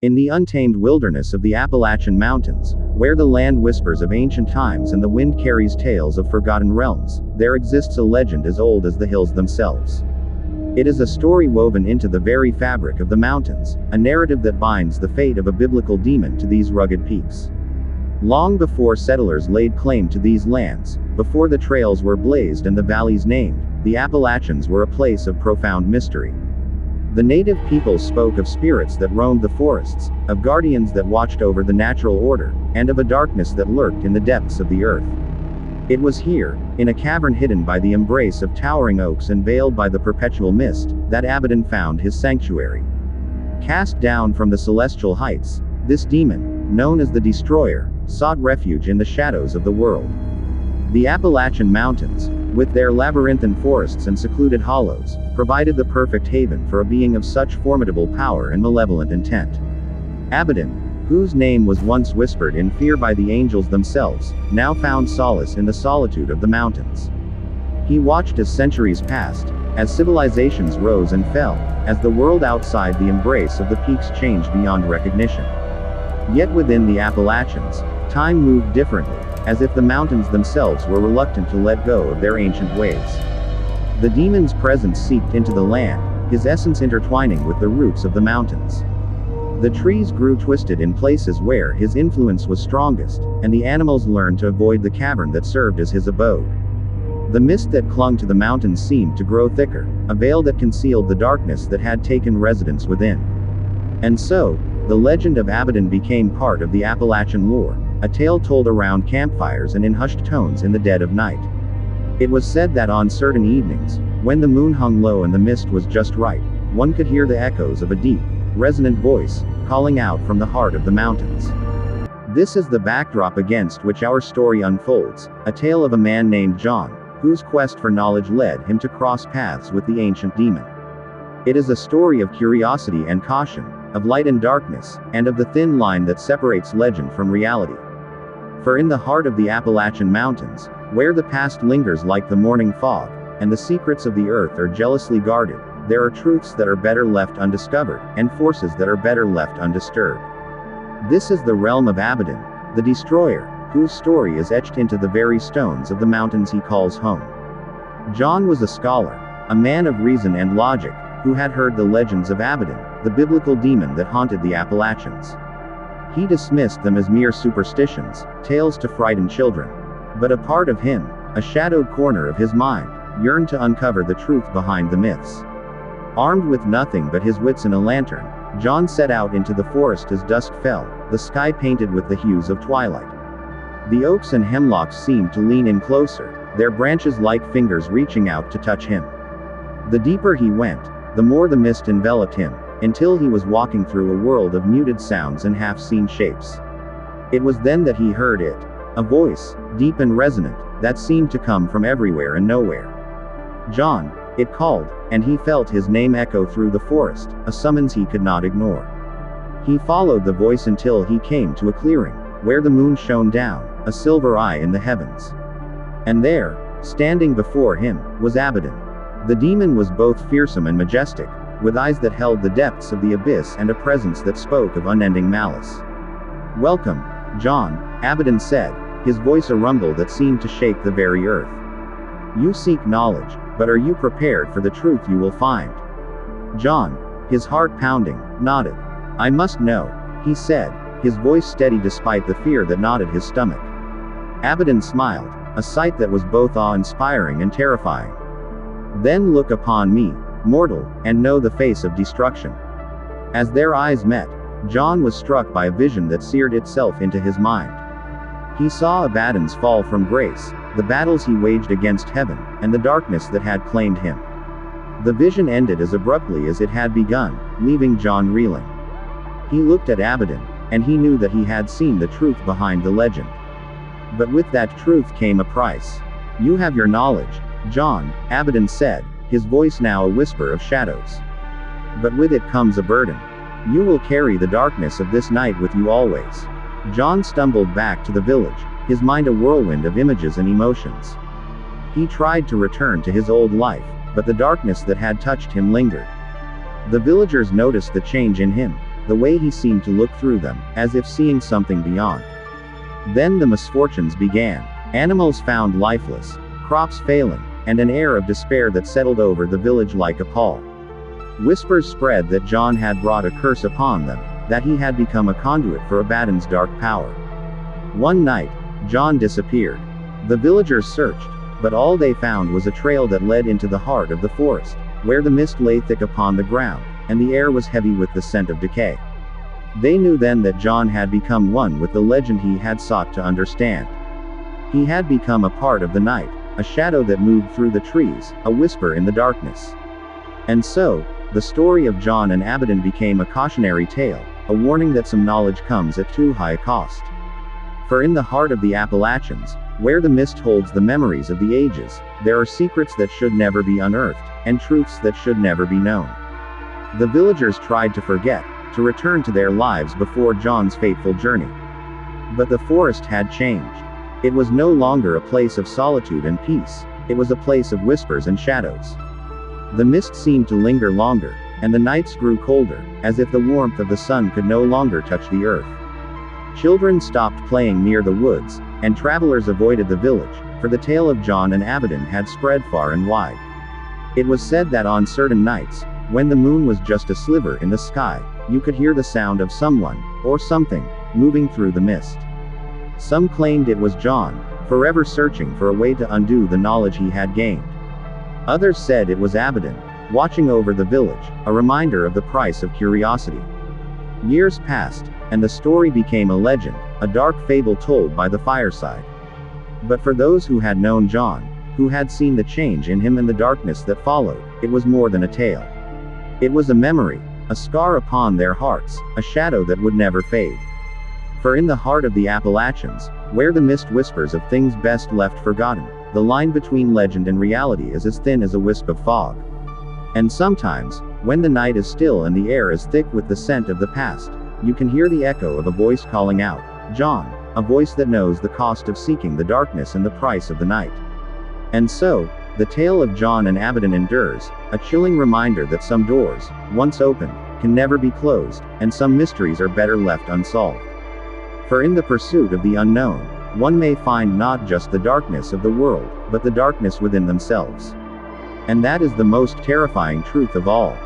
In the untamed wilderness of the Appalachian Mountains, where the land whispers of ancient times and the wind carries tales of forgotten realms, there exists a legend as old as the hills themselves. It is a story woven into the very fabric of the mountains, a narrative that binds the fate of a biblical demon to these rugged peaks. Long before settlers laid claim to these lands, before the trails were blazed and the valleys named, the Appalachians were a place of profound mystery. The native peoples spoke of spirits that roamed the forests, of guardians that watched over the natural order, and of a darkness that lurked in the depths of the earth. It was here, in a cavern hidden by the embrace of towering oaks and veiled by the perpetual mist, that Abaddon found his sanctuary. Cast down from the celestial heights, this demon, known as the Destroyer, sought refuge in the shadows of the world. The Appalachian Mountains, with their labyrinthine forests and secluded hollows, provided the perfect haven for a being of such formidable power and malevolent intent. Abaddon, whose name was once whispered in fear by the angels themselves, now found solace in the solitude of the mountains. He watched as centuries passed, as civilizations rose and fell, as the world outside the embrace of the peaks changed beyond recognition. Yet within the Appalachians, time moved differently, as if the mountains themselves were reluctant to let go of their ancient ways. The demon's presence seeped into the land, his essence intertwining with the roots of the mountains. The trees grew twisted in places where his influence was strongest, and the animals learned to avoid the cavern that served as his abode. The mist that clung to the mountains seemed to grow thicker, a veil that concealed the darkness that had taken residence within. And so, the legend of Abaddon became part of the Appalachian lore, a tale told around campfires and in hushed tones in the dead of night. It was said that on certain evenings, when the moon hung low and the mist was just right, one could hear the echoes of a deep, resonant voice, calling out from the heart of the mountains. This is the backdrop against which our story unfolds, a tale of a man named John, whose quest for knowledge led him to cross paths with the ancient demon. It is a story of curiosity and caution, of light and darkness, and of the thin line that separates legend from reality. For in the heart of the Appalachian Mountains, where the past lingers like the morning fog, and the secrets of the earth are jealously guarded, there are truths that are better left undiscovered, and forces that are better left undisturbed. This is the realm of Abaddon, the Destroyer, whose story is etched into the very stones of the mountains he calls home. John was a scholar, a man of reason and logic, who had heard the legends of Abaddon, the biblical demon that haunted the Appalachians. He dismissed them as mere superstitions, tales to frighten children. But a part of him, a shadowed corner of his mind, yearned to uncover the truth behind the myths. Armed with nothing but his wits and a lantern, John set out into the forest as dusk fell, the sky painted with the hues of twilight. The oaks and hemlocks seemed to lean in closer, their branches like fingers reaching out to touch him. The deeper he went, the more the mist enveloped him, until he was walking through a world of muted sounds and half-seen shapes. It was then that he heard it. A voice, deep and resonant, that seemed to come from everywhere and nowhere. John, it called, and he felt his name echo through the forest, a summons he could not ignore. He followed the voice until he came to a clearing, where the moon shone down, a silver eye in the heavens. And there, standing before him, was Abaddon. The demon was both fearsome and majestic, with eyes that held the depths of the abyss and a presence that spoke of unending malice. "Welcome, John," Abaddon said, his voice a rumble that seemed to shake the very earth. "You seek knowledge, but are you prepared for the truth you will find?" John, his heart pounding, nodded. "I must know," he said, his voice steady despite the fear that knotted his stomach. Abaddon smiled, a sight that was both awe-inspiring and terrifying. "Then look upon me, mortal, and know the face of destruction." As their eyes met, John was struck by a vision that seared itself into his mind. He saw Abaddon's fall from grace, the battles he waged against heaven, and the darkness that had claimed him. The vision ended as abruptly as it had begun, leaving John reeling. He looked at Abaddon, and he knew that he had seen the truth behind the legend. But with that truth came a price. "You have your knowledge, John," Abaddon said, his voice now a whisper of shadows. "But with it comes a burden. You will carry the darkness of this night with you always." John stumbled back to the village, his mind a whirlwind of images and emotions. He tried to return to his old life, but the darkness that had touched him lingered. The villagers noticed the change in him. the way he seemed to look through them, as if seeing something beyond. Then the misfortunes began. Animals found lifeless, crops failing, and an air of despair that settled over the village like a pall. Whispers spread that John had brought a curse upon them, that he had become a conduit for Abaddon's dark power. One night, John disappeared. The villagers searched, but all they found was a trail that led into the heart of the forest, where the mist lay thick upon the ground, and the air was heavy with the scent of decay. They knew then that John had become one with the legend he had sought to understand. He had become a part of the night, a shadow that moved through the trees, a whisper in the darkness. And so, the story of John and Abaddon became a cautionary tale, a warning that some knowledge comes at too high a cost. For in the heart of the Appalachians, where the mist holds the memories of the ages, there are secrets that should never be unearthed, and truths that should never be known. The villagers tried to forget, to return to their lives before John's fateful journey. But the forest had changed. It was no longer a place of solitude and peace, it was a place of whispers and shadows. The mist seemed to linger longer, and the nights grew colder, as if the warmth of the sun could no longer touch the earth. Children stopped playing near the woods, and travelers avoided the village, for the tale of John and Abaddon had spread far and wide. It was said that on certain nights, when the moon was just a sliver in the sky, you could hear the sound of someone, or something, moving through the mist. Some claimed it was John, forever searching for a way to undo the knowledge he had gained. Others said it was Abaddon, watching over the village, a reminder of the price of curiosity. Years passed, and the story became a legend, a dark fable told by the fireside. But for those who had known John, who had seen the change in him and the darkness that followed, it was more than a tale. It was a memory, a scar upon their hearts, a shadow that would never fade. For in the heart of the Appalachians, where the mist whispers of things best left forgotten, the line between legend and reality is as thin as a wisp of fog. And sometimes, when the night is still and the air is thick with the scent of the past, you can hear the echo of a voice calling out, "John," a voice that knows the cost of seeking the darkness and the price of the night. And so, the tale of John and Abaddon endures, a chilling reminder that some doors, once opened, can never be closed, and some mysteries are better left unsolved. For in the pursuit of the unknown, one may find not just the darkness of the world, but the darkness within themselves. And that is the most terrifying truth of all.